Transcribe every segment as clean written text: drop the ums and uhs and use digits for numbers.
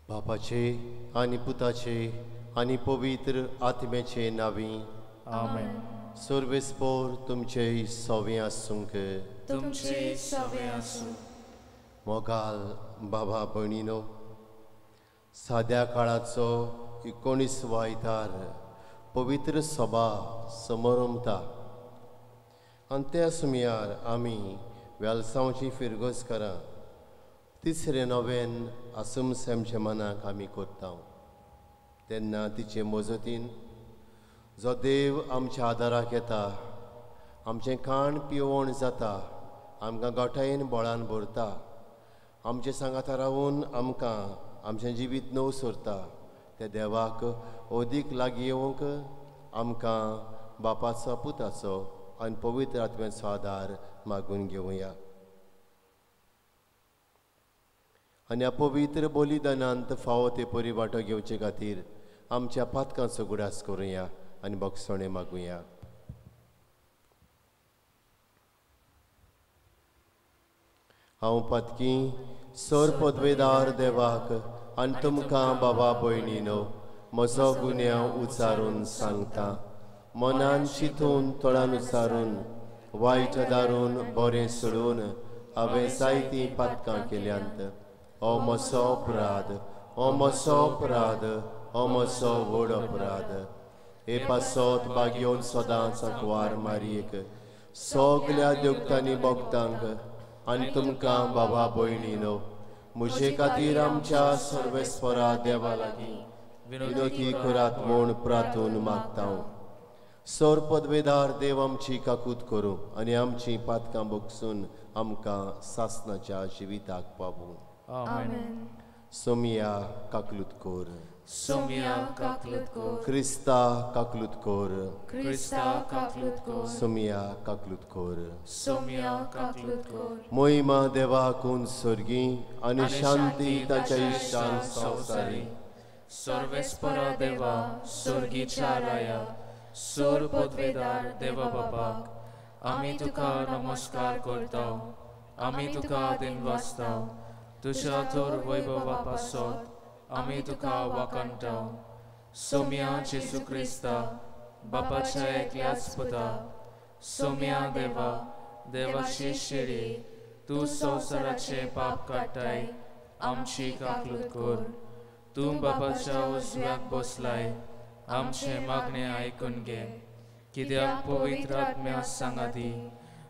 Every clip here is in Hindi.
बापाचे आनी पुताचे आनी पवित्र आत्म्याचे नावी आमेन. सर्वेस्पोर तुमचे सवे आसूंक. तुमचे सवे आसूं. मोगाल बाबा भयणीनो, साद्या काळाचो 19वा इतार पवित्र सभा समारंभता आनी त्या सुमयार आमी वेलसांवची फिरगोसकारां तिसरे नवेन आसुमस आमच्या मनाक आमी करता. तेन्ना तिचे मजतीन जो देव आमच्या आदाराक येता, आमचें काण पिवण जाता, आमकां गोठायेन बळान भरता, आमचे सांगाता रावून आमकां आमचें जिवीत नव सोरता, त्या देवाक अदीक लागीं येवंक आमकां बापाचो पुताचो आनी पवित्र आत्म्याचो आदार मागून घेवया. आनी ह्या पवित्र बलिदानांत फावो ते परी वांटो घेवचे खातीर आमच्या पातकांचो गुडास करुया आनी बक्षणे मागुया. हांव पातकी सर पदवेदार देवाक आनी तुमकां बाबा भयणीनो म्हजो गुन्यांव उचारून सांगता. मनान चिंतून तोळान उचारून वायट दारून बरें सोडून हांवें जायतीं पातकां केल्यांत. हो म्हजो अपराध, हो म्हजो अपराध, हो म्हजो व्हड अपराध. हे पासत बागेवन सदांच आंकवार मारयेक सगल्या देवतांनी भक्तांक आनी तुमकां बाबा भयणीनो म्हजे खातीर आमच्या सर्वेस्परा देवा लागीं विनोती करात म्हूण प्रार्थून मागता. सर पदवेदार देव आमची काकूत करूं आनी आमची पातकां बगसून आमकां सासणाच्या जिविताक पावूं. आमेन. सोमिया काकलूत कोर. सोमिया काकलूत कोर. क्रिस्ता काकलूत कोर. क्रिस्ता काकलूत कोर. सोमिया काकलूत कोर. सोमिया काकलूत कोर. मोहिमा देवाकून स्वर्गी आनी शांती ताच्या इश्टांक संवसारी. सर्वेस्परा देवा स्वर्गीच्या राया सर पदवेदार देवा बापाक आमी तुका नमस्कार करता. आमी तुका दिनवासता. तुझ्या थोर वैभवा पासत आमी तुका वाकणटा. सोम्या जेसू क्रिस्ता बापाच्या एकल्याच पुता. सोम्या देवा देवाची शिडी तूं संवसाराचे पाप काडटाय आमची काकलूत कर. तूं बापाच्या उजव्याक बसलाय आमचे मागणे आयकून घे. कित्याक पवित्र आत्म्या सांगाती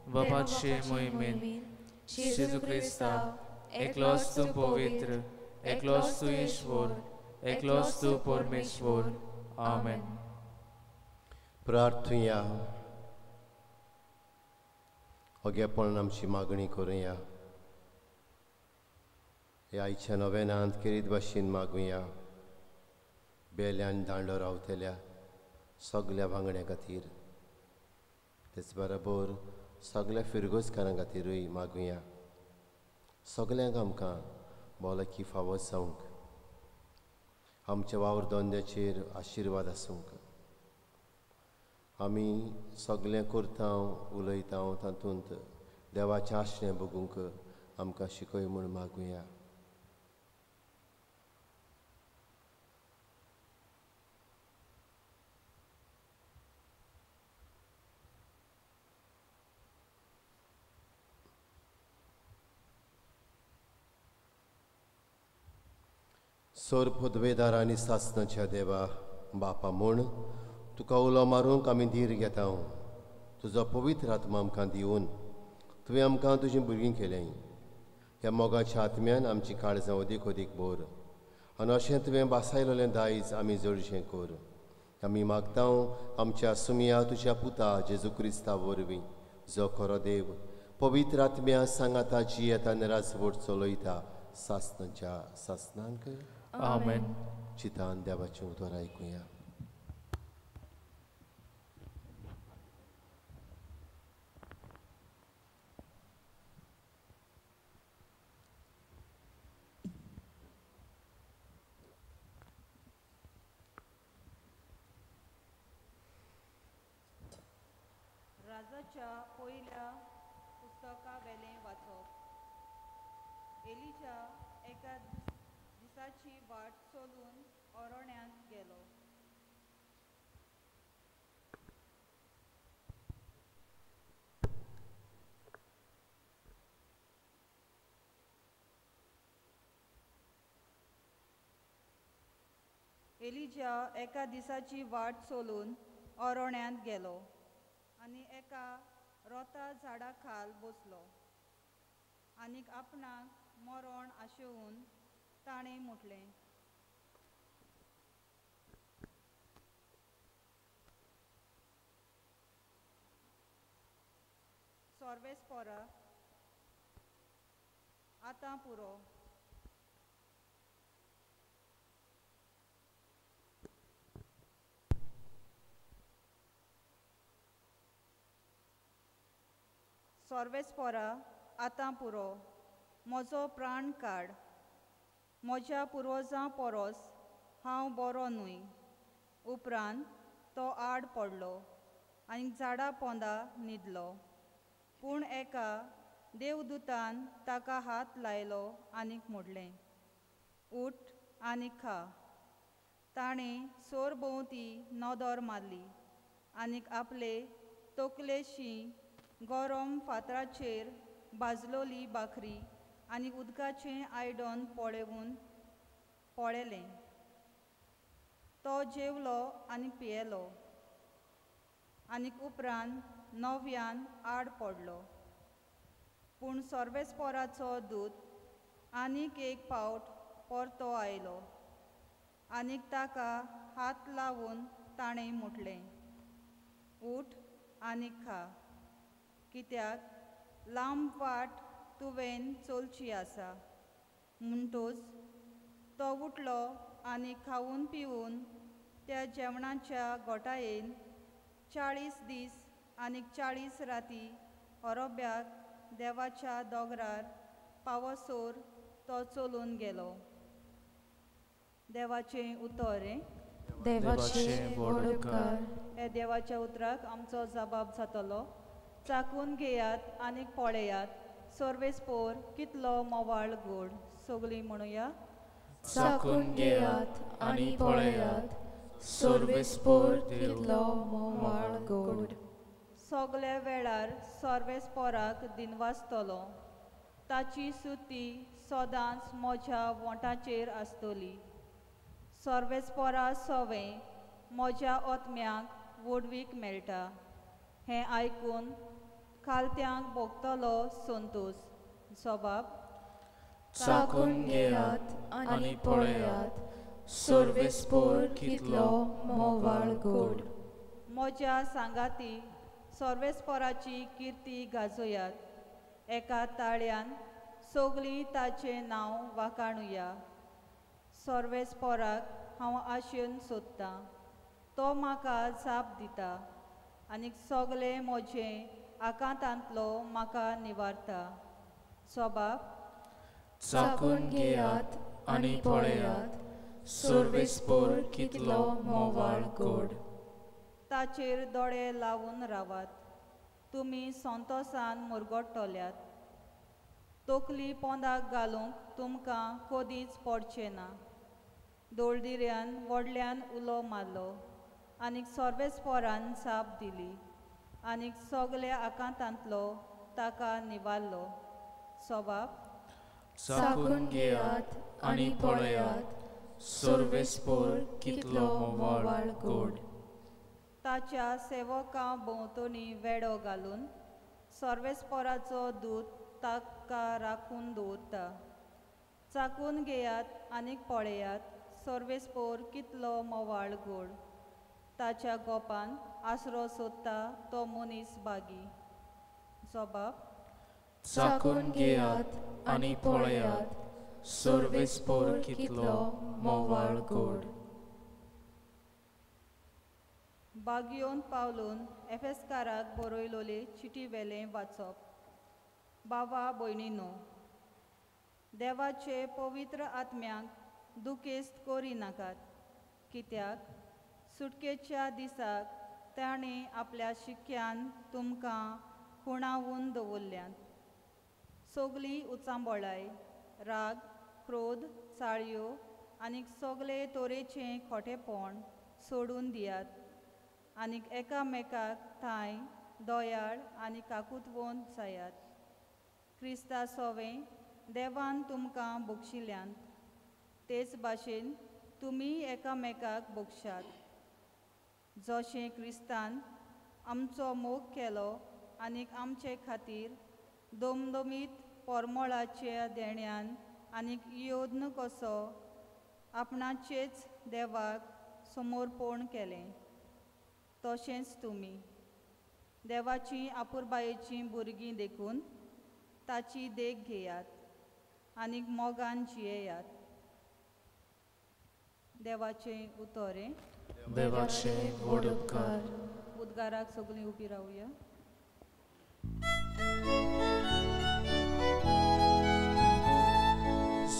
बापाचे मोहिमेन जेजू क्रिस्ता एकलोच तूं पवित्र, एकलोच तूं ईश्वर, एकलोच तूं परमेश्वर. आमेन. प्रार्थुया. ओगेपण आमची मागणी करुया. ह्या आयच्या नवेनांत केरीत भाशेन मागुया. बेल्यान दांडो रावतल्या सगल्या वांगड्यां खातीर, तेच बरोबर सगल्या फिरगोसकारां खातीरूय मागुया. सगल्यांक आमकां भलायकी फावो जावंक, आमच्या वावर धंद्याचेर आशिर्वाद आसूंक. आमी सगलें करता उलयता तातूंत देवाचें आशें बगूंक आमकां शिकय म्हूण मागुया. सोर पदवेदार आनी सासणाच्या देवा बापा म्हूण तुका उलो मारूंक आमी धीर घेता तुजो पवित्र आत्मा आमकां दिवन तुवें आमकां तुजीं भुरगीं केलें ह्या मोगाच्या आत्म्यान आमची काळजां अदीक अदीक बोर आनी अशें तुवें बासायलोलें दायज आमी जडशें कर आमी मागता आमच्या सुमिया तुज्या पुता जेजू क्रिस्ता वरवीं जो खरो देव पवित्र आत्म्या सांगाता जी येता निरासवट चलयता सासणाच्या सासणांक आमेन. चितान देवाचें उतर आयकुया. राजाच्या पयल्या पुस्तका वेलें वाचप. एलिजा एका दिसाची वाट चलून अरण्यांत गेलो. एलिजा एका दिसाची वाट चलून अरण्यांत गेलो आनी एका रोता झाडा खाल बसलो आनीक आपणाक मरण आशेवून ताणें म्हटलें, सर्वेस्परा आतां पुरो. सर्वेस्परा आतां पुरो, म्हजो प्राण काड. म्हज्या पुर्वजां परस हांव बरो न्हय. उपरांत तो आड पडलो आनी झाडा पोंदा न्हिदलो. पूण एका देवदूतान ताका हात लायलो आनीक म्हणलें, उठ आनी खा. ताणें सोर भोंवती नदर मारली आनीक आपले तकलेशीं गरम फातराचेर भाजलोली भाकरी आनी उदकाचें आयदन पळयलें. तो जेवलो आनी पियेलो आनीक उपरांत नव्यान आड पडलो. पूण सर्वेस्पराचो दूत आनीक एक फावट परतो आयलो आनीक ताका हात लावन ताणें म्हटलें, उठ आनी खा, कित्याक लांब वाट तुवें चलची आसा. म्हणटूच तो उठलो आनी खावून पिवून त्या जेवणाच्या घोटायेन 40 दीस आनीक 40 राती अरब्याक देवाच्या दोंगरार पावसोर तो चलून गेलो. देवाचें उतर. देवाचें व्हड उपकार. हे देवाच्या उतराक आमचो जबाब जातलो. चाकून घेयात आनीक पळयात, सर्वेस्पोर कितलो मोवाळ गोड. सगळीं म्हणुया, चाकून घेयात आनी पळयात, सर्वेस्पोर कितलो मोवाळ गोड. सगल्या वेळार सर्वेस्पोराक दिनवासतलो. ताची सुती सदांच म्हज्या वोंटाचेर आसतली. सर्वेस्पोरा सवें म्हज्या आत्म्याक वडवीक मेळटा. हें आयकून खालत्यांक भोगतलो संतोश. जबाब, चाकून घेयात आनी पळयात, सर्वेस्पोर कितलो मोवाळ गोड. म्हज्या सांगाती सर्वेस्पोराची किर्ती गाजोयात. एका ताळ्यान सगळीं ताचें नांव वाखाणुया. सर्वेस्पोराक हांव आशेन सोदतां. तो म्हाका जाप दिता आनीक सगलें म्हजें आकांतांतलो म्हाका निवारता. जबाब, चाकून घेयात आनी पळयात, सर्वेस्पोर कितलो मोवाळ गोड. ताचेर दोळे लावून रावात. तुमी संतोसान मुरगोडटल्यात. तकली पोंदाक घालूंक तुमकां कदींच पडचें ना. दोळदिऱ्यान व्हडल्यान उलो मारलो आनीक सर्वेस्पोरान जाप दिली आनीक सगल्या आकांतांतलो ताका निवारलो. जबाब, चाकून घेयात आनी पळयात, सोर्वेस्पोर कितलो मोवाळ गोड. ताच्या सेवकां भोंवतणी वेडो घालून सोर्वेस्पोराचो दूत ताका राखून दवरता. चाकून घेयात आनीक पळयात, सोर्वेस्पोर कितलो मोवाळ गोड. ताच्या गोपान आसरो सोदता तो मनीस बागी. जबाब: चाकून घेयात आनी पळयात, सोर्वेस्पोर कितलो मोवाळ गोड. बागयोन पावलून एफेसकाराक बरयलोली चिटी वेलें वाचप. भावा भयणीनो, देवाचे पवित्र आत्म्याक दुखेस्त करी नाकात, कित्याक सुटकेच्या दिसाक ताणें आपल्या शिक्क्यान तुमकां खुणावून दवरल्यात. सगली उचांबळाय, राग, क्रोध, चाळयो आनीक सगळे तोरेचें खोटेपण सोडून दियात आनीक एकामेकाक थाय दोयाळ आनी काकुतवंत जायात. क्रिस्ता सोवें देवान तुमकां बक्षिल्ल्यात, तेच भाशेन तुमी एकामेकाक बक्षात. जशें क्रिस्तान आमचो मोग केलो आनीक आमचे खातीर दोमदोमीत परमळाच्या देण्यान आनीक योद्न कसो आपणाचेच देवाक समर्पण केलें, तशेंच तुमी देवाची आपुरबायेचीं भुरगीं देखून ताची देख घेयात आनीक मोगान जियेयात. देवाचें उतोरें. देवाचे व्हड उपकार. उद्गाराक सगलीं उबी रावया.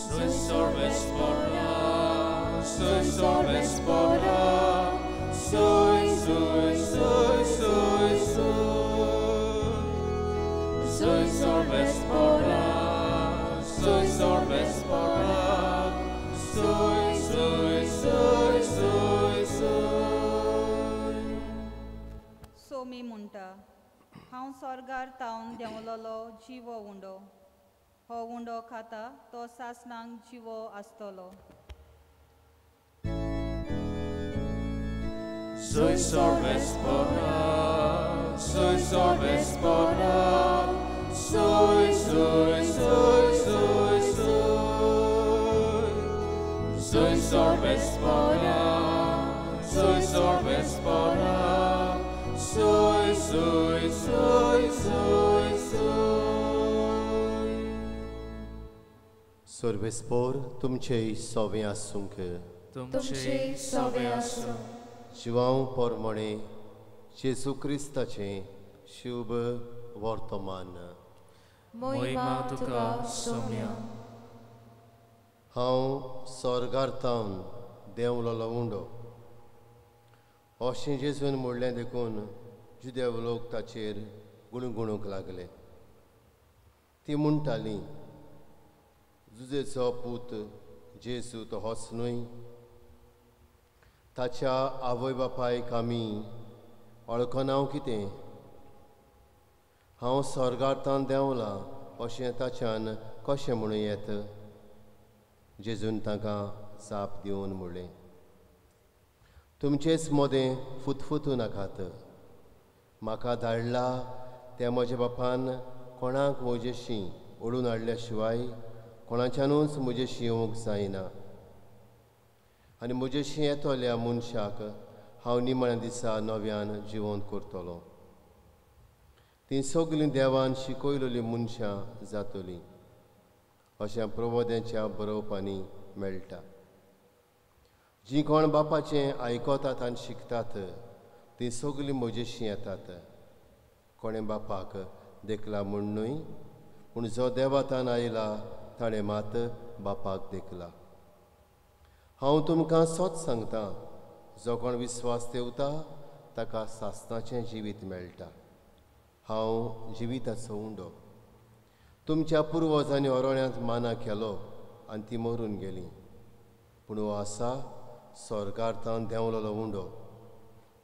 Soy sorbespora, soy sorbespora, soy, soy, soy, soy, soy. Soy sorbespora, soy sorbespora, soy, soy, soy, soy, soy. Somi म्हणटा, हांव स्वर्गार तावन देंवलोलो जिवो उंडो. हो उंडो खाता तो सासणांक जिवो आसतलो. Soy sorbespora, soy sorbespora, soy, soy, soy, soy, soy. Soy sorbespora, soy sorbespora, soy, soy, soy, soy, soy. सोर्वेस्पोर तुमचे सोवें आसूंक. तुमचे सोवें आसूं. जिवांव पोरमणे जेजू क्रिस्ताचें शुभ वर्तमान. मोहिमा तुका सोम्या. हांव स्वर्गार तावन देंवलोलो उंडो. अशें जेजून म्हणलें देखून जुदेव लोक ताचेर गुणगुणूंक लागले. ती म्हणटालीं, जुजेचो पूत जेजू तो होच न्हय. ताच्या आवय बापायक आमी वळखना कितें. हांव स्वर्गांतान देंवलां अशें ताच्यान कशें म्हणूं येत. जेजून तांकां जाप दिवन म्हणलें, तुमचेच मोदें फुतफुतू नाकात. म्हाका धाडला त्या म्हज्या बापान कोणाक म्हजेशी ओडून हाडल्या शिवाय कोणाच्यानूच म्हजेशी येवंक जायना. आनी म्हजेशी येतोल्या मनशाक हांव निमाण्या दिसा नव्यान जिवंत करतलो. तीं सगलीं देवान शिकयलेलीं मनशां जातलीं अशें प्रबोध्याच्या बरोवपांनी मेळटा. जीं कोण बापाचें आयकतात आनी शिकतात तीं सगलीं म्हजेशी येतात. कोणें बापाक देखला म्हूण न्हय, पूण जो देवातान आयला ताणें मात बापाक देखला. हांव तुमकां सोच सांगतां, जो कोण विस्वास ठेवता ताका सासणाचें जिवीत मेळटा. हांव जिविताचो उंडो. तुमच्या पुर्वजांनी ओरोण्यांत माना केलो आनी ती मरून गेलीं, पूण हो आसा स्वर्गांतान देंवलोलो उंडो.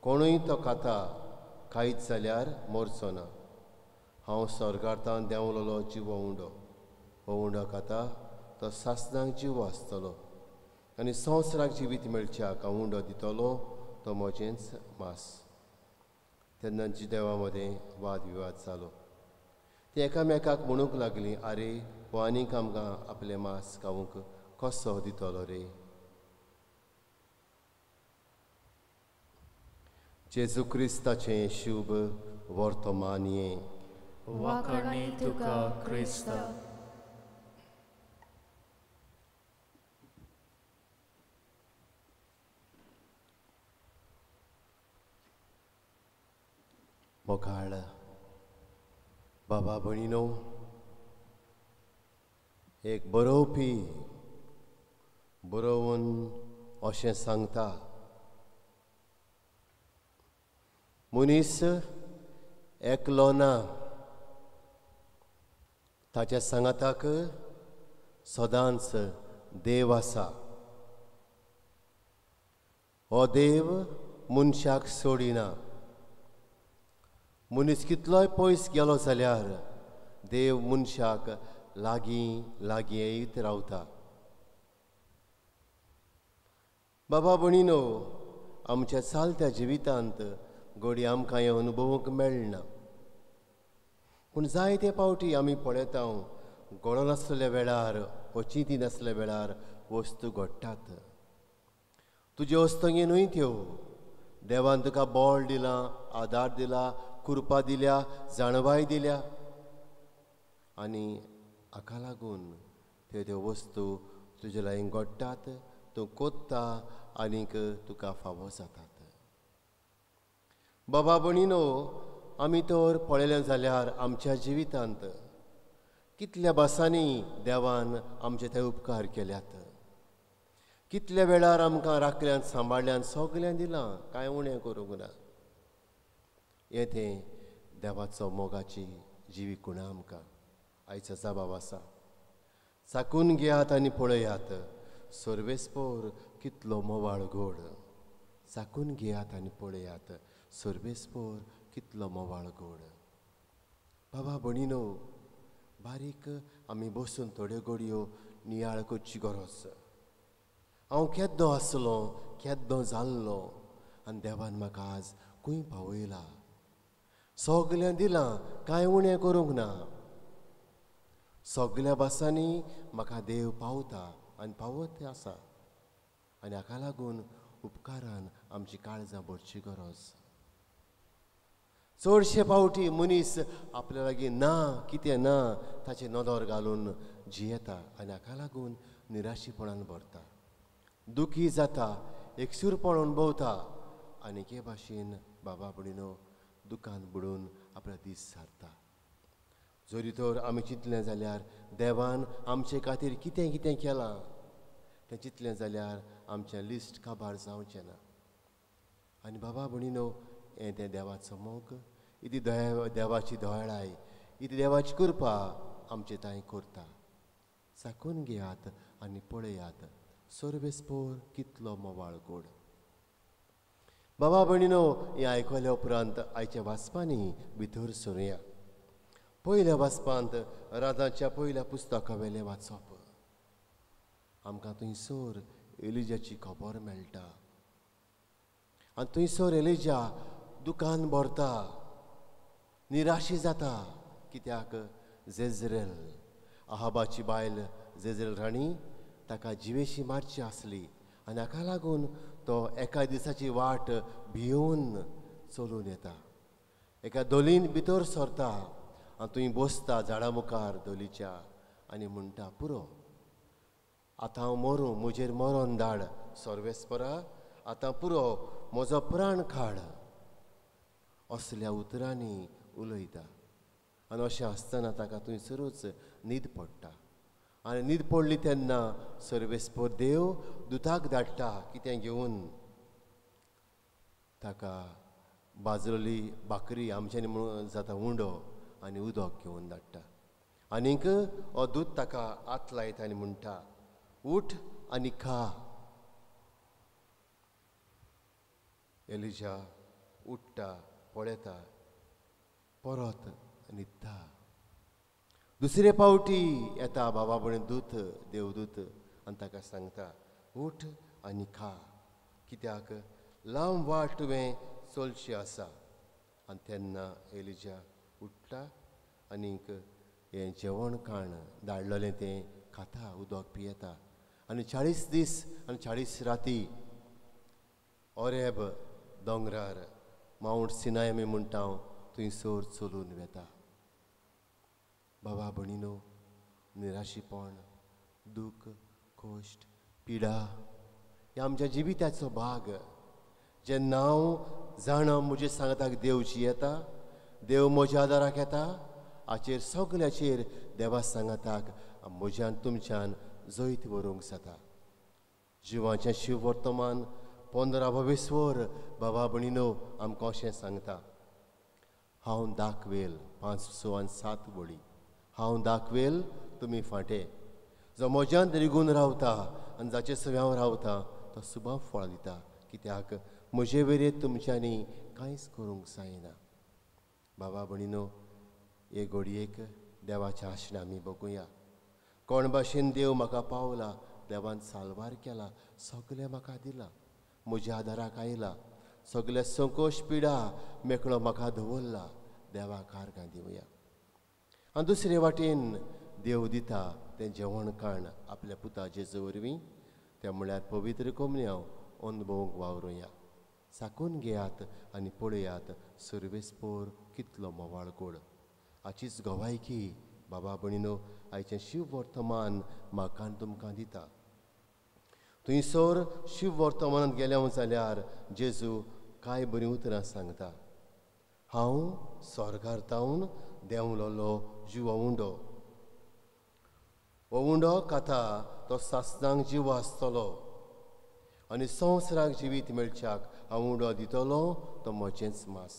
कोणूय तो खाता खायत जाल्यार मरचो ना. हांव स्वर्गांतान देंवलोलो जिवो उंडो. हो उंडो खाता तो सासणांक जिवो आसतलो. आनी संवसाराक जिवीत मेळच्याक हांव उंडो दितलो तो म्हजेंच मास. तेन्नाची देवा मदें वाद विवाद जालो. ती एकामेकाक म्हणूंक लागलीं, आरे हो आनीक आमकां आपलें मास खावूंक कसो दितलो रे. जेजू क्रिस्ताचें शुभ वर्तमान हें. वाकणी तुका क्रिस्त. मोगाळ बाबा भणिनो, एक बरोवपी बरोवन अशें सांगता, मनीस एकलो ना, ताच्या सांगाताक सदांच देव आसा. हो देव मनशाक सोडिना. मनीस कितलोय पयस गेलो जाल्यार देव मनशाक लागीं लागीं येयत रावता. बाबा भणिनो, आमच्या चालत्या जिवितांत घडी आमकां हें अनुभवूंक मेळना. पूण जायते फावटी आमी पळयता गळो नासलेल्या वेळार वा चिंती नासल्या वेळार वस्तू घडटात. तुजे वस्तूंगे न्हय त्यो. देवान तुका बळ दिलां, आदार दिला, कृपा दिल्या, जाणवाय दिल्या, आनी हाका लागून त्यो वस्तू तुजे लागीं घडटात, तूं कोत्ता आनीक तुका फावो जातात. बाबा भणिनो, आमी तर पळयलें जाल्यार आमच्या जिवितांत कितल्या भासांनी देवान आमचे थंय उपकार केल्यात. कितल्या वेळार आमकां राखल्यान सांबाळल्यान सगळें दिलां, कांय उणें करूंक ना. हें तें देवाचो मोगाची जिवीकूण आमकां आयचो जबाब आसा. चाकून घेयात आनी पळयात, सर्वेस्पोर कितलो मोवाळ घोड. चाकून घेयात आनी पळयात, सर्वेस्पोर कितलो मोवाळ घोड. बाबा भणिनो, बारीक आमी बसून थोड्यो घडयो नियाळ करची गरज. हांव केद्दो आसलो, केद्दो जाल्लो, आनी देवान म्हाका आज खंय पावयला. सगळें दिलां, कांय उणें करूंक ना. सगळ्या भासांनी म्हाका देव पावता आनी पावत आसा. आनी हाका लागून उपकारान आमची काळजां भरची गरज. चडशे फावटी मनीस आपल्या लागीं ना कितें ना ताचें नदर घालून जियेता आनी हाका लागून निराशीपणान भरता, दुखी जाता, एकसूरपण अणभवता. आनी हे भाशेन बाबा भणिनो दुखान बुडून आपलो दीस सारता. जरी तर आमी चिंतलें जाल्यार देवान आमचे खातीर कितें कितें केलां तें चिंतलें जाल्यार आमचें लिस्ट काबार जावचें ना. आनी बाबा भणिनो, हें तें देवाचो मोग, इती देवाची दोळाय, इती देवाची कृपा आमचे तांय करता. चाकून घेयात आनी पळयात, सर्वेस्पोर कितलो मोवाळ गोड. बाबा भणिनो, हें आयकल्या उपरांत आयच्या वाचपांनी भितर सरुया. पयल्या वाचपांत राजाच्या पयल्या पुस्तका वेलें वाचप. आमकां थंयसर एलिजाची खबर मेळटा. आनी थंयसर एलिजा दुखान भरता, निराशी जाता. कित्याक जेजरेल, आहाबाची बायल जेजरेल राणी, ताका जिवेशी मारची आसली. आनी हाका लागून तो एका दिसाची वाट भियोन चलून येता. एका दोलीन भितर सरता आनी थंय बसता झाडा मुखार दोलीच्या आनी म्हणटा, पुरो आतां हांव मरूं, म्हजेर मरण धाड सर्वेस्परा, आतां पुरो म्हजो प्राण काड. असल्या उतरांनी उलयता. आनी अशें आसतना ताका थंयसरूच न्हीद पडटा. आनी न्हीद पडली तेन्ना सर्वेस्पर देव दुताक धाडटा कितें घेवन. ताका बाजलेली भाकरी आमच्यानी म्हणून जाता उंडो आनी उदक घेवन धाडटा. आनीक हो दूत ताका हात लायता आनी म्हणटा, उठ आनी खा. एलिजा उठ्ठा, पळयता, परत न्हिदता. दुसरे फावटी येता बाबा भणे दूत, देवदूत, आनी ताका सांगता, उठ आनी खा, कित्याक लांब वाट तुवें चलची आसा. आनी तेन्ना एलिजा उठला आनीक हें जेवण खाण धाडलेलें तें खाता, उदक पियेता. आनी 40 दीस आनी 40 राती ओरेब दोंगरार माउंट सिनाय आमी म्हणटा थंयसर चलून वेता. बाबा भणीनो, निराशीपण, दूख, कश्ट, पिडा हे आमच्या जिविताचो भाग. जेन्ना हांव जाणा म्हज्या सांगताक देव जियेता, देव म्हज्या आदाराक येता, हाचेर सगल्याचेर देवा सांगताक म्हज्यान तुमच्यान जैत व्हरूंक जाता. जिवाचें शिव वर्तमान 15-22 वर बाबा भणीनो आमकां अशें सांगता, हांव दाखवेल 5, 6 आनी 7 वळी. हांव दाखवेल, तुमी फाटे. जो म्हज्यान रिगून रावता आनी जाचे सव्या हांव रावता तो सुबां फळ दिता, कित्याक म्हजे वेरेंत तुमच्यांनी कांयच करूंक जायना. बाबा भणीनो, हे घडयेक देवाचें आशण आमी बगुया. कोण भाशेन देव म्हाका पावला, देवान साल्वार केला, सगलें म्हाका दिलां, म्हज्या आदाराक आयला, सगळे संकोश पिडा मेकळो म्हाका दवरला. देवाक आर्गां दिवया. आनी दुसरे वाटेन देव दिता तें जेवण खाण आपल्या पुता जेजू वरवीं, तें म्हळ्यार पवित्र कमन्याव अनुभवूंक वावरुया. साकून घेयात आनी पळयात सर्वेस्पोर कितलो मोवाळ कोड. हाचीच गवायकी बाबा भणीनो आयचें शिव वर्तमान म्हाका तुमकां दिता. थंयसर शिव वर्तमानांत गेले जाल्यार जेजू कांय बरीं उतरां सांगता. हांव स्वर्गार तावन देंवलोलो जिवो उंडो. हो उंडो खाता तो सासणांक जिवो आसतलो आनी संवसाराक जिवीत मेळच्याक हांव उंडो दितलो तो म्हजेंच मास.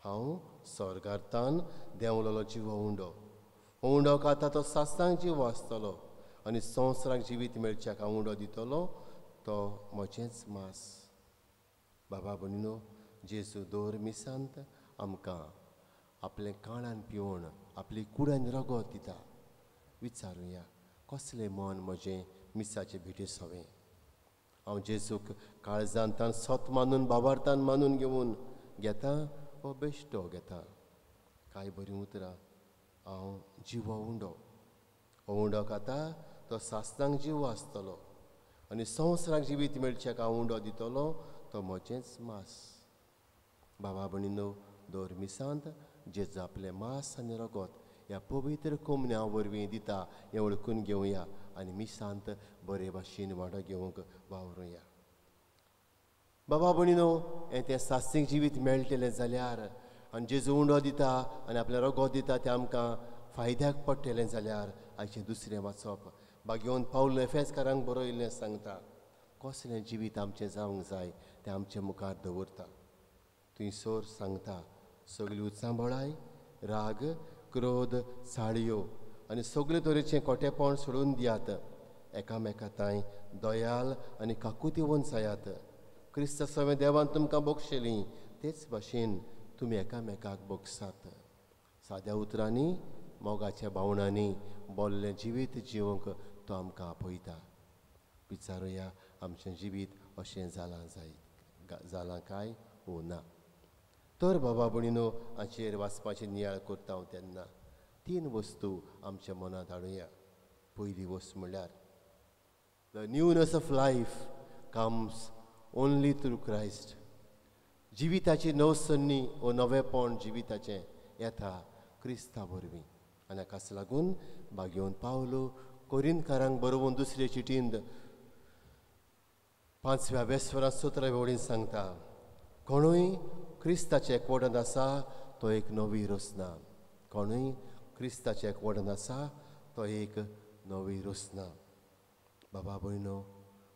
हांव स्वर्गार तावन देंवलोलो जिवो उंडो. हो उंडो खाता तो सासणांक जिवो आसतलो आनी संवसाराक जिवीत मेळच्याक हांव उंडो दितलो तो म्हजेंच मास. बाबा भणीनो, जेजू दर मिसांत आमकां आपलें काळान पिवण आपली कुडान रगत दिता. विचारुया, कसलें मन म्हजें मिसाचे भिटे सवें. हांव जेजूक काळजांतान सोत मानून बाबार्थान मानून घेवन घेता हो बेश्टो घेता. कांय बरीं उतरां. हांव जिवो उंडो. हो उंडो खाता तो सासणांक जिवो आसतलो आनी संवसाराक जिवीत मेळच्याक हांव उंडो दितलो तो म्हजेंच मास. बाबा भणीनो, दर मिसांत जेजू आपलें मास आनी रगत ह्या पवित्र कोमन्या वरवीं दिता हें वळखून घेवया आनी मिसांत बरे भाशेन वांटो घेवंक वावरुया. बाबा भणीनो, हें तें सासीक जिवीत मेळटलें जाल्यार आनी जेजू उंडो दिता आनी आपलें रगत दिता तें आमकां फायद्याक पडटलें जाल्यार आयचें दुसरें वाचप. बागेवन पावल एफेसकारांक बरयल्लें सांगता, कसलें जिवीत आमचें जावंक जाय तें आमचे मुखार दवरता. थंयसर सांगता, सगळी उत्सांबळाय, राग, क्रोध, साळयो आनी सगळे तरेचें खोटेपण सोडून दियात. एकामेका तांय दयाल आनी काकुतीवन जायात. क्रिस्त सवें देवान तुमकां बक्षयलीं तेच भाशेन तुमी एकामेकाक बक्षात. साद्या उतरांनी, मोगाच्या भावनांनी बोल्लें जिवीत जिवंक तो आमकां आपयता. विचारुया, आमचें जिवीत अशें जालां काय वो ना. तर बाबा भणीनो, हाचेर वाचपाचें नियाळ करता हांव तेन्ना 3 वस्तू आमच्या मनांत हाडुया. पयली वस्त म्हणल्यार the newness of life comes only through Christ. जिविताची नवसन्नी वो नवेपण जिविताचें येता क्रिस्ता वरवीं. आनी हाकाच लागून बागेवन पावलो कोरिंथकारांक बरोवन दुसरे चिटींत 5व्या वेस्वरांत 17व्या वळीन सांगता, कोणूय क्रिस्ताचे एकवटांत आसा तो एक नवी रचना. कोणूय क्रिस्ताचे एकवटांत आसा तो एक नवी रचना. बाबा भयणो,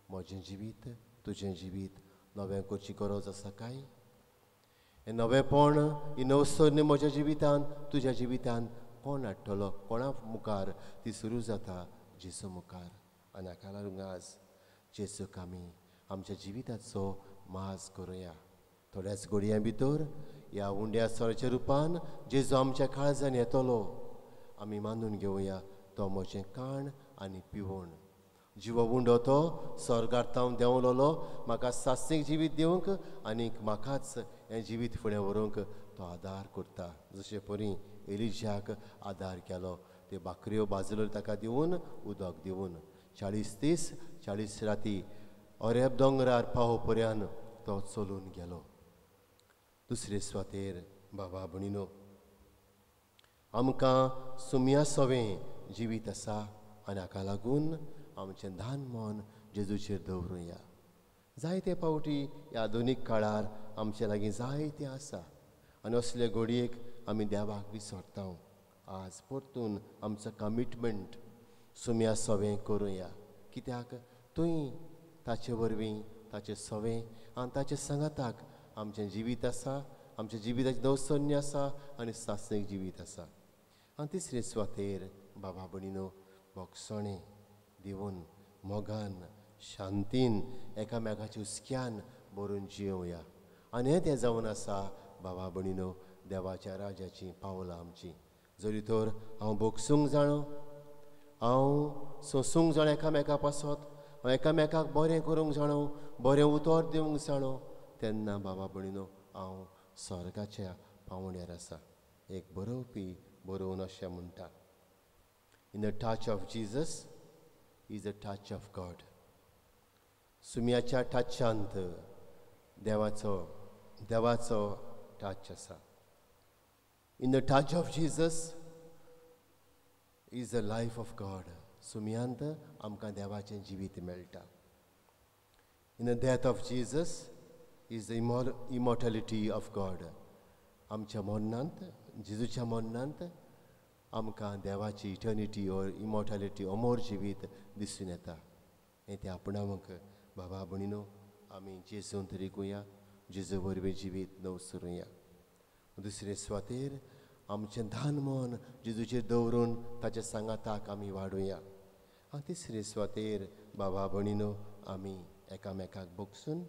म्हजें जिवीत तुजें जिवीत नवें करची गरज आसा काय? हें नवेंपण, ही नवसरणी म्हज्या जिवितांत तुज्या जिवितांत कोण हाडटलो? कोणा मुखार ती सुरू जाता? जेजू मुखार. आनी हाका लागून आज जेजूक आमी आमच्या जिविताचो माज करुया. थोड्याच घडयां भितर ह्या उंड्या सोऱ्याच्या रुपान जेजू आमच्या काळजान येतलो. आमी मानून घेवया तो म्हजें काण आनी पिवण. जिवो उंडो तो स्वर्गांत देंवलोलो म्हाका सास्तीक जिवीत दिवंक आनीक म्हाकाच हें जिवीत फुडें व्हरूंक तो आदार करता. जशें परी एलिजाक आदार केलो, ते बाकऱ्यो बाजल्यो ताका दिवन उदक दिवन 40 दीस 40 राती ओरेब दोंगरार पावो पर्यान तो चलून गेलो. दुसरे सुवातेर बाबा भणिनो, आमकां सुमया सवें जिवीत आसा आनी हाका लागून आमचें धान मन जेजूचेर दवरुया. जायते फावटी ह्या आधुनीक काळार आमचे लागीं जायतें आसा आनी असले घडयेक आमी देवाक विसरता. आज परतून आमचो कमिटमेंट सुमया सवें करुया, कित्याक थंय ताचे वरवीं ताचें सवें आनी ताचे सांगाताक आमचें जिवीत आसा, आमच्या जिविताची नवसन्य आसा आनी सासणीक जिवीत आसा. आनी तिसरे सुवातेर बाबा भणिनो, भोगसणें दिवन मोगान शांतीन एकामेकाच्या हुस्क्यान भरून जियोया. आनी हें तें जावन आसा बाबा भणिनो देवाच्या राजाची पावलां आमची. जरी तर हांव भोगसूंक जाणो, हांव सोंसूंक जाणो एकामेका पासत, हांव एकामेकाक बरें करूंक जाणो, बरें उतर दिवंक जाणो, तेन्ना बाबा भणिनो हांव स्वर्गाच्या पावंड्यार आसा. एक बरोवपी बरोवन अशें म्हणटा, in the touch of Jesus is the touch of God. सुमयाच्या टचांत देवाचो टच आसा. In the touch of Jesus is the life of God. सुमयांत आमकां देवाचें जिवीत मेळटा. In the death of Jesus is the immortality of God. आमच्या मरणांत, जेजूच्या मरणांत आमकां देवाची इटर्निटी ऑर इमॉर्टॅलिटी अमोर जिवीत दिसून येता. हें तें आपणावंक बाबा भणिनो आमी जेजून तरिकुया, जेजू वरवीं जिवीत नवसरुया. दुसरे सुवातेर आमचें धान मन जेजूचेर दवरून ताच्या सांगाताक आमी वाडुया. आनी तिसरे सुवातेर बाबा भणिनो आमी एकामेकाक भोगसून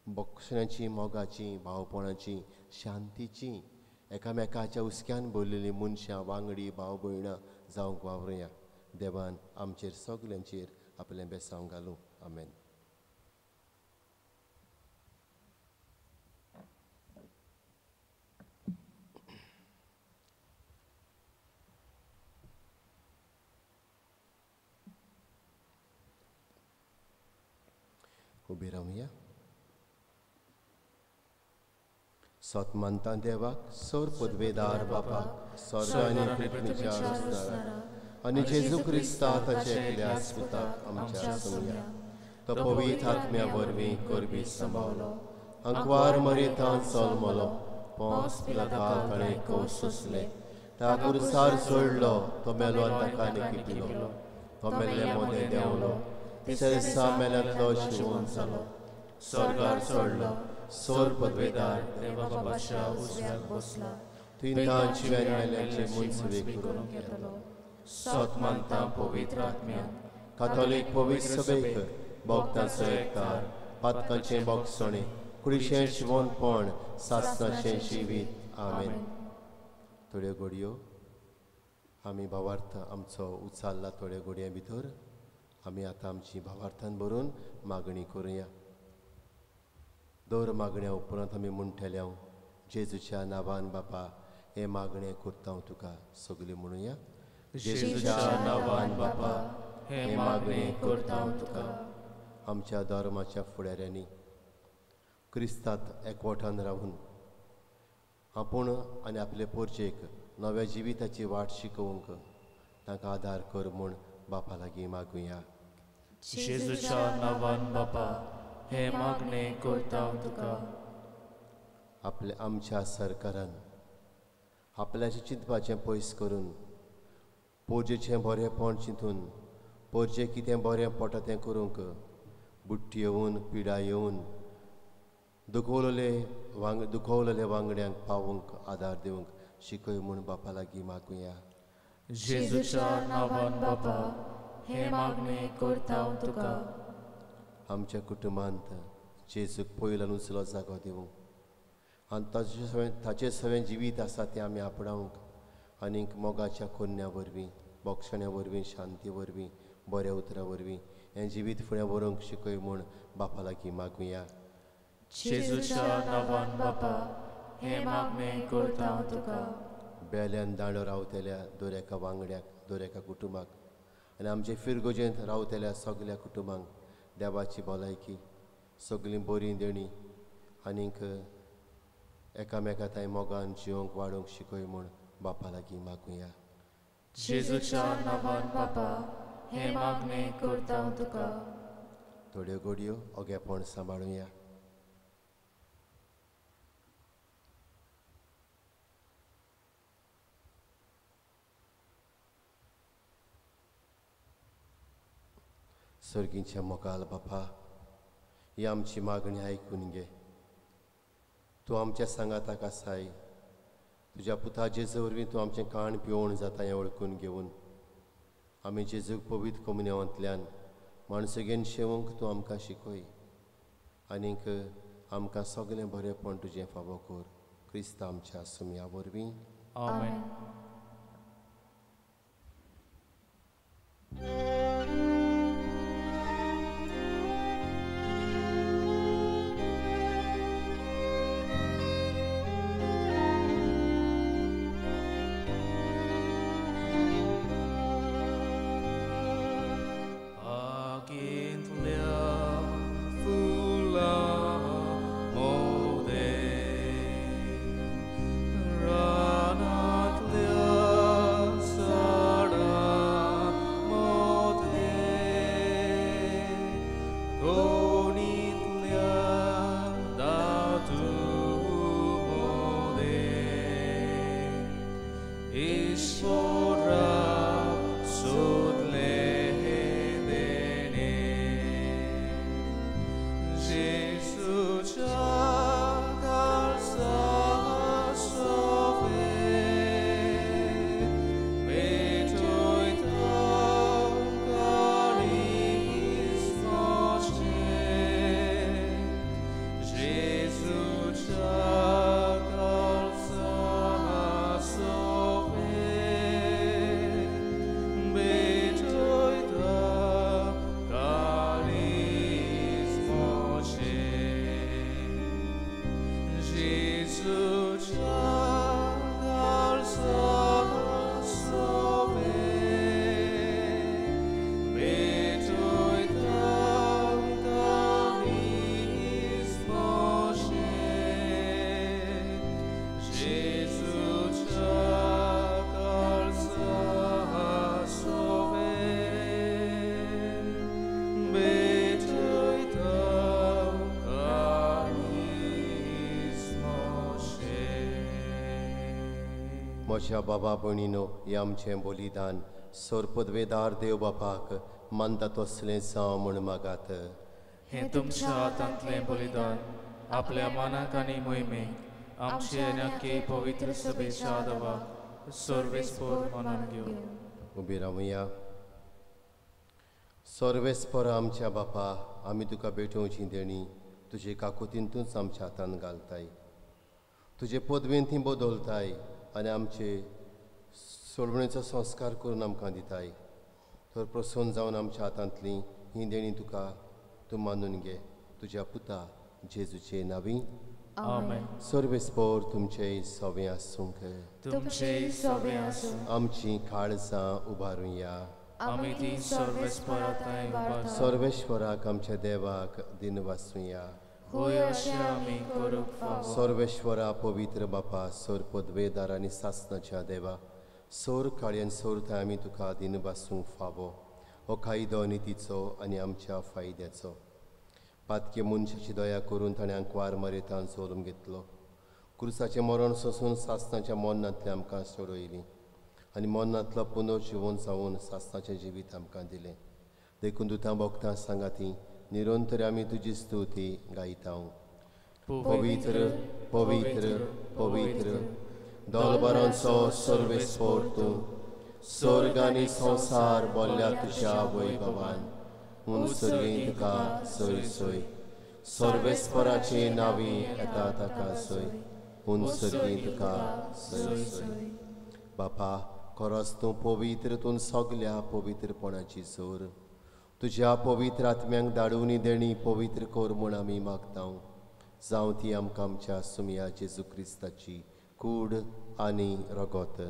भोगसण्याची, मोगाची, भावपणाची, शांतीची, एकामेकाच्या हुस्क्यान भरलेलीं मनशां, वांगडी, भाव भयणां जावंक वावरुया. देवान आमचेर सगल्यांचेर आपलें बेसांव घालूं. आमेन. उबी रावया. सत मानता देवाक, सोर पदवेदार बापाक, स्वर्ग आनी पृथ्वीच्या रचणारा आनी जेजू क्रिस्ता ताचे एकल्या सुताक आमच्या सुमया, तो पवित्र आत्म्या वरवीं करबी सांबावलो, अंकवार मरेतान चलमलो, पोंस पिलाताक ताणें कोस सोंसले, ता कुरसार सोडलो, तो मेलो आनी ताका निकितिलो, तो मेल्ले मोदें देंवलो, तिसऱ्या दिसा मेल्यांतलो शिवून जालो, स्वर्गार चडलो, सोर पदवेदार देवा बापाच्या उजव्याक बसला, थंय तांची मेल्यांचे मुनसुबे करून घेतलो. सत मानता पवित्र आत्म्याक, कातोलीक पवित्र सभेक, भक्तांचो एककार, पातकांचें भोगसणें, कुडीचें जिवनपण, सासणाचें जिवीत. आमेन. थोड्यो घडयो आमी भावार्थ आमचो उचाल्ला. थोड्या घडयां भितर आमी आतां आमची भावार्थान भरून मागणी करुया. दर मागण्या उपरांत आमी म्हणटले, हांव जेजूच्या नांवान बापा हे मागणें करता हांव तुका. सगळीं म्हणुया. जेजूच्या नांवान बापा हे मागणें करता हांव तुका. आमच्या धर्माच्या फुडाऱ्यांनी क्रिस्तांत एकवटान रावून आपूण आनी आपले पोरचेक नव्या जिविताची वाट शिकोवंक तांकां आदार कर म्हूण बापा लागीं मागुया. जेजूच्या नांवान बापा हे मागणें करता हांव तुका. आमच्या सरकारान आपल्याचें चिंतपाचें पयस करून पोरजेचें बरेंपण चिंतून पोरजें कितें बरें पडटा तें करूंक बुट्टी येवन, पिडा येवन दुखवलेले वांगड्यांक पावूंक आदार दिवंक शिकय म्हूण बापा लागीं मागुया. जेजूच्या नांवान बापा हे मागणें करता हांव तुका. आमच्या कुटुंबांत जेजूक पयल्यान उचलो जागो दिवंक आनी ताचें सगळें जिवीत आसा तें आमी आपणावंक आनीक मोगाच्या कोन्या वरवीं, भोगसण्या वरवीं, शांती वरवीं, बऱ्या उतरा वरवीं हें जिवीत फुडें व्हरूंक शिकय म्हूण बापा लागीं मागुया. जेजूच्या नांवान बापा, हे मागणें करता हांव तुका. बेल्यान दांडो रावतल्या दर एका वांगड्याक, दर एका कुटुंबाक आनी आमचे फिरगोजेंत रावतल्या सगल्या कुटुंबांक देवाची भलायकी, सगळीं बरीं देणी आनीक एकामेका थंय मोगान जिवंक वाडोवंक शिकय म्हूण बापा लागीं मागुया. जेजूच्या नांवान बापा, हे मागणें करता हांव तुका. थोड्यो घडयो ओगेपण सांबाळुया. सर्गींच्या मोगाल बापा, ही आमची मागणी आयकून घे. तूं आमच्या सांगाताक आसाय. तुज्या पुता जेजू वरवीं तूं आमचें काण पिवण जाता हें वळखून घेवन आमी जेजूक पवित्र कमुन्यांतल्यान माणसुगेन शेवंक तूं आमकां शिकय आनीक आमकां सगलें बरेंपण तुजें फावो कर. क्रिस्त आमच्या सुमया वरवीं. आमेन. म्हज्या बाबा भयणीनो, हें आमचें बलिदान सोरपदवेदार देव बापाक मानता तसलें जावं म्हूण मागात. हें तुमच्या हातांतलें बलिदान आपल्या मानाक आनी मोहिमेक आमचे नक्की पवित्र सभेच्या आदाराक सर्वेस्पर मनान घेवन उबी रावया. सर्वेस्पर आमच्या बापा, आमी तुका भेटोवची देणी तुजे काकुतींतूच आमच्या हातांत घालताय. तुजे पदवेन ती बदलताय आनी आमचे सोडवणेचो संस्कार करून आमकां दिताय. तर प्रसन्न जावन आमच्या हातांतली ही देणी तुका तूं मानून घे. तुज्या पुता जेजूचे नांवी. आमेन. सर्वेस्पर तुमचे सवें आसूंक. तुमचे सवें आसूं. आमची काळजां उबारुया. आमी ती सर्वेस्परांताय उबारता. सर्वेश्वराक आमच्या देवाक दिन वाचुया. होय अशें आमी करूंक फावो. सर्वेश्वरा पवित्र बापा, सोर पदवेदार आनी सासणाच्या देवा, सोर काळयेन सोर थंय आमी तुका दिन वाचूंक फावो. हो कायदो नितीचो आनी आमच्या फायद्याचो. पातके मनशाची दया करून ताणें आंकवार मरेतान सोलून घेतलो. क्रुसाचें मरण सोंसून सासणाच्या मरणांतली आमकां सोडयली आनी मरणांतलो पुनर्जिवन जावन सासणाचें जिवीत आमकां दिलें. देखून दुतां भक्तां सांगाती निरंतर आमी तुजी स्तुती गायता. पवित्र पवित्र पवित्र दोलबारांचो सर्वेस्पर तूं, स्वर्ग आनी संवसार बोल्ल्या तुज्या वैभवान. म्हूण सर्गेंत तुका सय सय. सर्वेस्पराची नांवी येता ताका सय. म्हूण सर्गेंत तुका सय सय. बापा, खरोच तूं पवित्र, तूं सगल्या पवित्रपणाची सोर. तुज्या पवित्र आत्म्यांक धाडून देणी पवित्र कोर म्हूण आमी मागता जावं ती आमकां आमच्या सुमया जेजू क्रिस्ताची कूड आनी रगत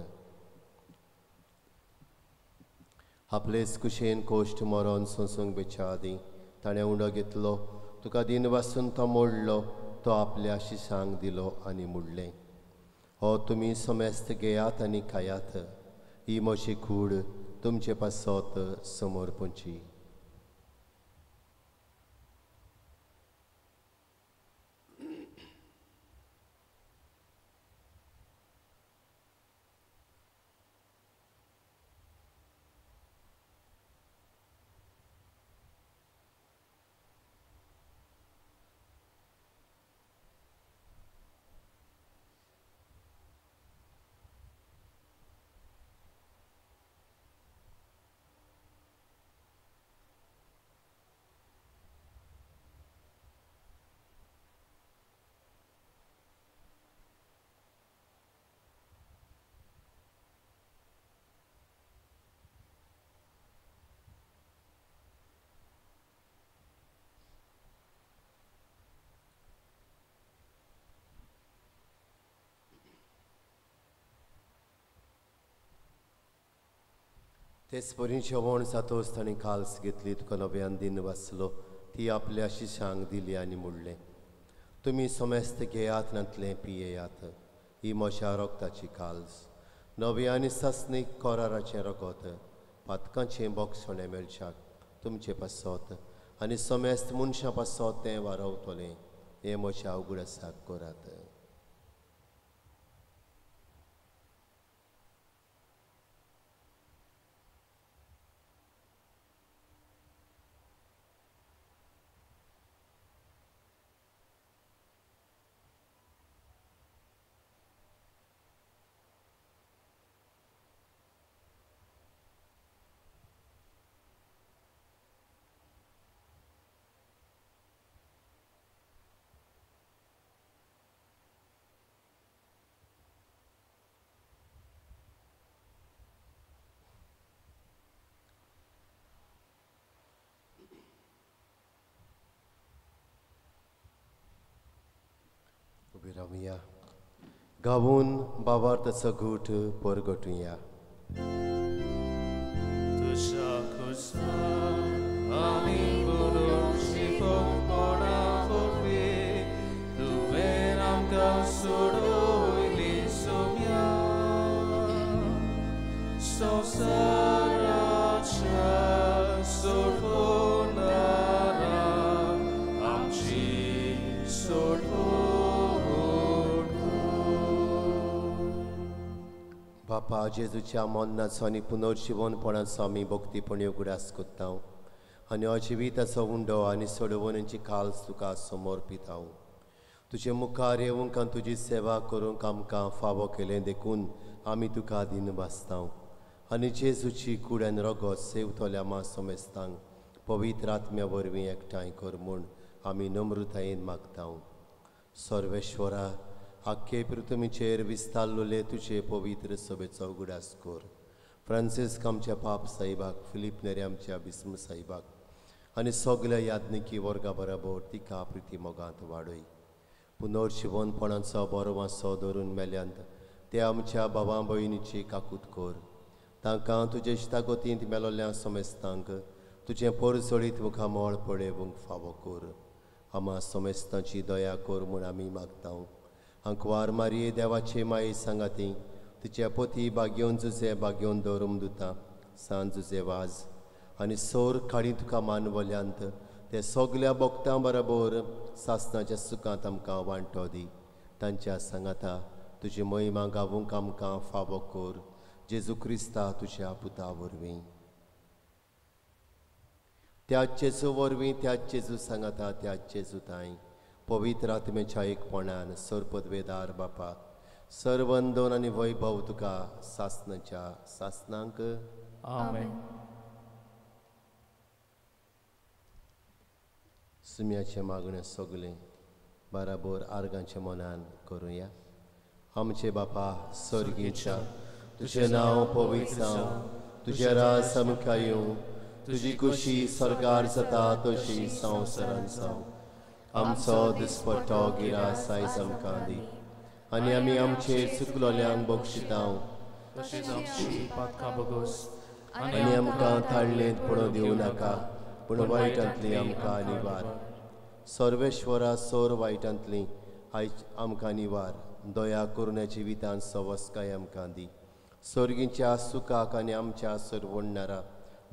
आपलेच कुशेन कोश्ट मरोन सोंसूंक बेच्या आदी ताणें उंडो घेतलो तुका दिन वासून तो मोडलो तो आपल्या शिशांक दिलो आनी मुडलें हो तुमी सोमेस्त घेयात आनी खायात ही म्हजी कूड तुमचे पासत समोर पोंची तेच परी जेवण जातोच ताणें काल्स घेतली तुका नव्यान दिन वाचलो ती आपल्या शिशांक दिली आनी मुडलें तुमी सोमेस्त घेयात नातलें पियेयात ही म्हज्या रोगताची काल्स नवी आनी सस्नीक कोराराचें रगत पातकांचें बोगसोणें मेळच्याक तुमचे पासत आनी सोमेस्त मनशां पासत तें वारवतलें हें म्हज्या उगडासाक करात उबी रावया गावून बाबार्थाचो घूट परगटुया तुझ्या खुसा आमी करून शिकोवंक पडा वरवी तुवें आमकां सोडूयली सोम्या संवसाराच्या सोडवणारा आमची सोडवण बापा जेजूच्या मोन्नाचो आनी पुनर्जिवनपणाचो आमी भक्तीपणी उगडास कोत्ता आनी अजिविताचो उंडो आनी सोडवणेची काल्स तुका समर्पीत हांव तुजे मुखार येवंक आनी तुजी सेवा करूंक आमकां फावो केलें देखून आमी तुका दिन वाचता आनी जेजूची कूड आनी रगत सेवतोल्या मा सोमेस्तांक पवित्र आत्म्या वरवीं एकठांय कर म्हूण आमी नम्रतायेन मागता सर्वेश्वरा आख्खे पृथ्वीचेर विस्तारलोले तुजे पवित्र सभेचो उगडास कर फ्रांसीस आमच्या पाप साहिबाक फिलीप नेरे आमच्या बिस्म साहिबाक आनी सगल्या याज्ञिकी वर्गा बरोबर तिका प्रिती मोगांत वाडय पुनर्जिवनपणाचो बरो वांसो धरून मेल्यांत ते आमच्या भावां भयणीची काकूत कर तांकां तुजे इश्टागतींत मेलोल्या सोमेस्तांक तुजें परसळीत मुखार मोळ पळेवंक फावो कर आमा सोमेस्तांची दया कर म्हूण आमी मागता अंकवार मारये देवाचे माये सांगाती तिचे पोती बागेवन जुजे बागेवन दवरूंक दिता सांज जुजे वाज आनी सोर काडी तुका मानवल्यांत ते सगल्या भक्तां बरोबर सासणाच्या सुखांत आमकां वांटो दी तांच्या सांगाता तुजी महिमा गावूंक आमकां फावो कर जेजू क्रिस्ता तुज्या पुता वरवीं त्याच जेजू वरवीं त्याच जेजू सांगाता त्याच जेजू ताई पवित्र आत्मेच्या एकपणान सरपदवेदार बापा सर्वंदन आनी वैभव तुका सासणाच्या सासणांक आमेन सुम्याचें मागणें सगलें बराबर आर्गांच्या मनान करुया आमचे बापा स्वर्गीच्या तुजें नांव पवित्र जावं तुजें राज आमकां येवं तुझी कुशी सरकार जाता तशी संवसारान जावं. आमचो दिसपट्टो गिरास आयज आमकां दी, आनी आमी आमचेर चुकलोल्यांक बक्षितांव. तशीच आमची पातकां बगोस आनी आमकां ताळणेंत पडूं दिवं नाका, पूण वायटांतली आमकां निवार. सर्वेश्वरा सोर वायटांतली आयज आमकां निवार. दया करून जिवितांत सवस्काय आमकां दी. सर्गीच्या सुखाक आनी आमच्या सरवडणारा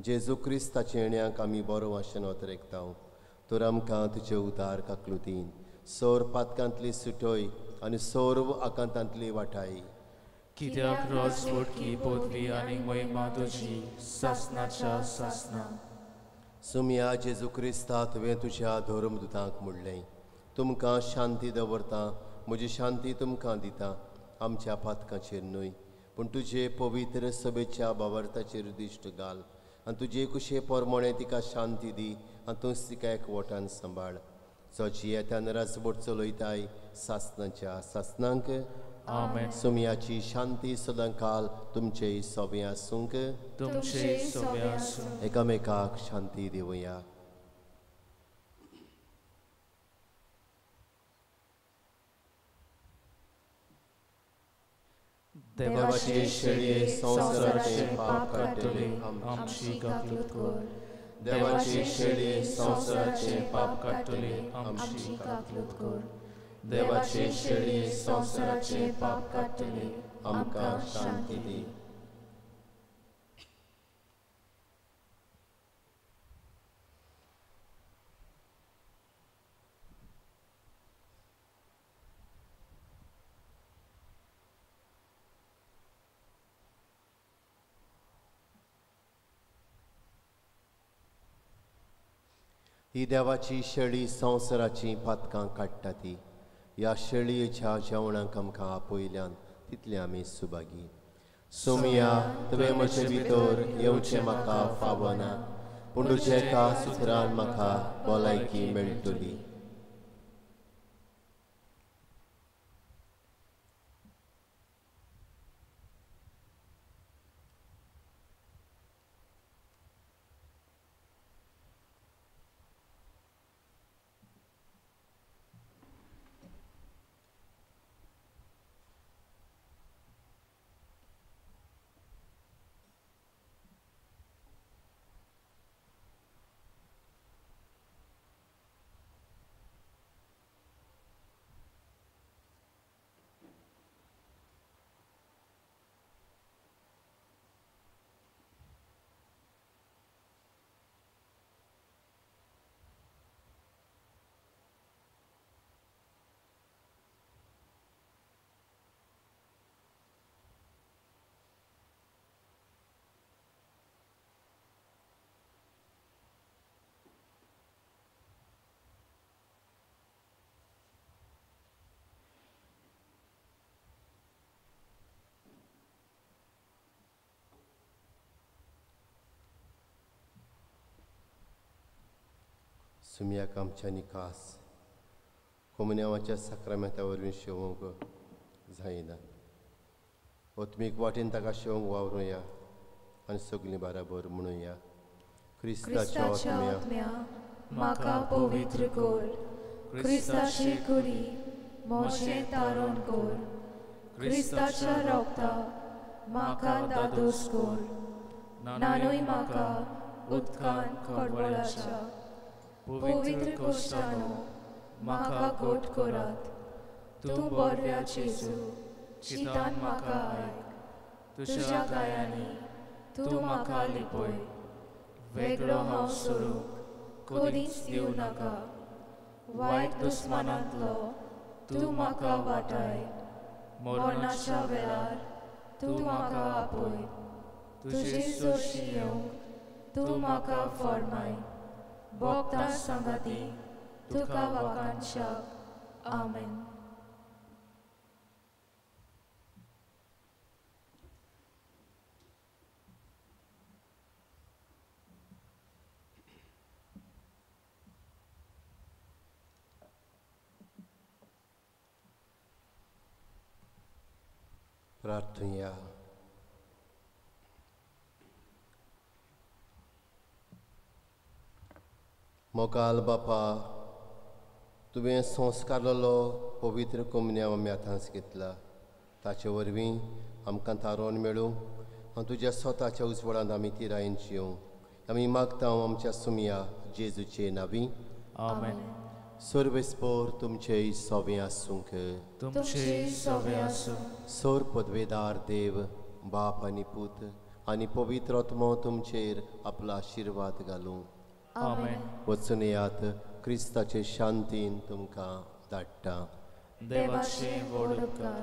जेजू क्रिस्ताच्या येण्याक आमी बरो वाशेन वतरेकतांव. तर आमकां तुजे उदार काकलुतीन सोर पातकांतली सुटोय आनी सोर्व आकांतांतली वाटाय. कित्याक रोजवटकी पदवी आनी महिमा तुजी सासनाच्या सासना. सुमया जेजू क्रिस्ता तुवें तुज्या धर्मदुतांक म्हणलें, तुमकां शांती दवरता, म्हजी शांती तुमकां दिता. आमच्या पातकांचेर न्हय, पूण तुजे पवित्र सभेच्या बाबर्ताचेर दिश्ट घाल. आनी तुजे कुशे पोरमोणे तिका शांती दी, आनी तूंच तिका एकवटान सांबाळ. जोची येतान राजवट चलयताय सासनाच्या सासनांक. आमेन. सुमयाची शांती सदां काल तुमचे सोबे आसूंक. तुमचे सोबे आसूं. एकामेकाक शांती दिवया. देवाचे शेळये संवसाराचे पाप काडटले आमची गाफलत कर. देवाचे शेळये संवसाराचे पाप काडटले आमची गाफलत कर. देवाचे शेळये संवसाराचे पाप काडटले आमकां शांती दी. ही देवाची शेळी संवसाराची पातकां काडटा ती. ह्या शेळयेच्या जेवणाक आमकां आपयल्यान तितले आमी सुभागी. सुमया तुवें म्हजे भितर येवचें म्हाका फावना, पूण तुजे एका सुत्रान म्हाका भलायकी मेळटली. सुमयाक आमच्या निकास कोमुन्यावाच्या साक्रामेंता वरवीं शेवूंक जायना. ओत्मीक वाटेन ताका शेवूंक वावरुया आनी सगळीं बराबर म्हणुया. क्रिस्ताच्या आत्म्या म्हाका पवित्र कर. क्रिस्ताची कुडी मोशें तारण कर. क्रिस्ताच्या रोगता म्हाका दादोस कर. नानूय म्हाका उदकान कडवळाच्या पवित्र कोश्टानो म्हाका घोट करात. तूं बरव्या जेजू चितान म्हाका आयक. तुज्या गायांनी तूं म्हाका लिपय. वेगळो हांव सोडूंक कधीच दिवं नाका. वायट दुस्मानांतलो तूं म्हाका वाटाय. मरणाच्या वेळार तूं म्हाका आपय. तुजे सोशी येवंक तूं म्हाका फर्माय. भोगता संगाती तुका वाकांशाक. आमेन. प्रार्थया. मोकाल बापा तुवें संस्कारलेलो पवित्र कमन्या आमी आतांच घेतला ताचे वरवीं आमकां तारोन मेळूं आनी तुज्या स्वताच्या उजवळांत आमी तिरायेन जिवंक आमी मागता आमच्या सुमया जेजूचे नांवी आमेन. सर्वेस्पोर तुमचे सोबे आसूंक तुमचे सवे आसूं. सोर पदवेदार देव बाप आनी पूत आनी पवित्र आत्मो तुमचेर आपलो आशिर्वाद घालूं. आमेन. वचून येयात क्रिस्ताचे शांतीन तुमकां धाडटा. देवाचे व्हड उपकार.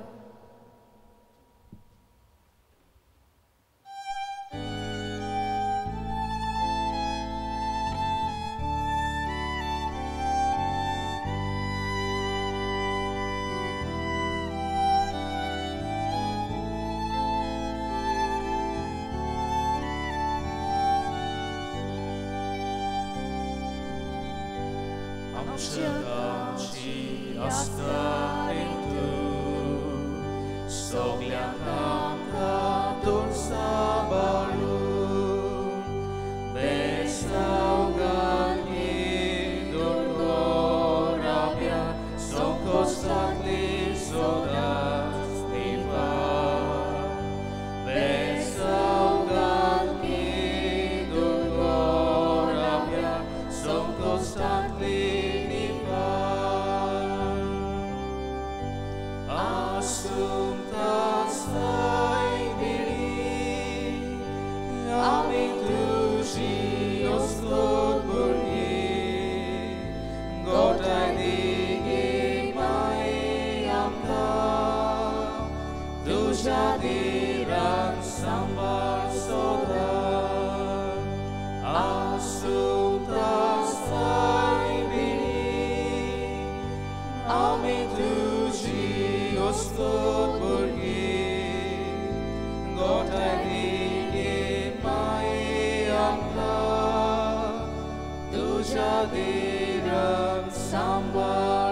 आमच्या गांवची आस्था तूं सगळ्यांक आमकां दोन सांबाळून बेसावगान दोन गोराब्या संकोस्तांतली सदांच निवार. बेसावगान दोन गोराब्या संकोस्तांतली Samba